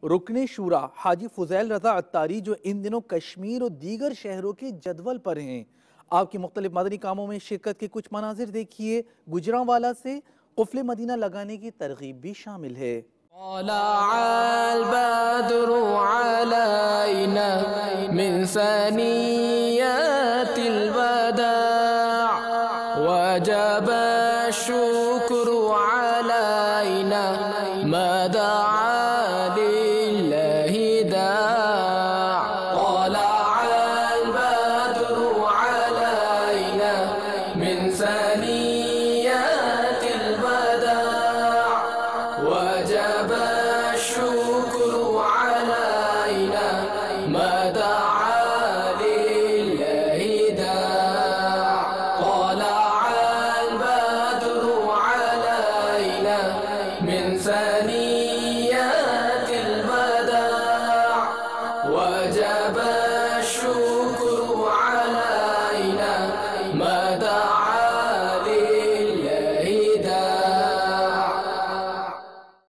रुकने शूरा हाजी फुजैल रजा अत्तारी जो इन दिनों कश्मीर और दीगर शहरों के जदवल पर हैं। आपके मुख्तलिफ मदनी कामों में शिरकत के कुछ मनाजिर देखिए। गुजरांवाला से कुफले मदीना लगाने की तरगीब भी शामिल है। वजब शुक्र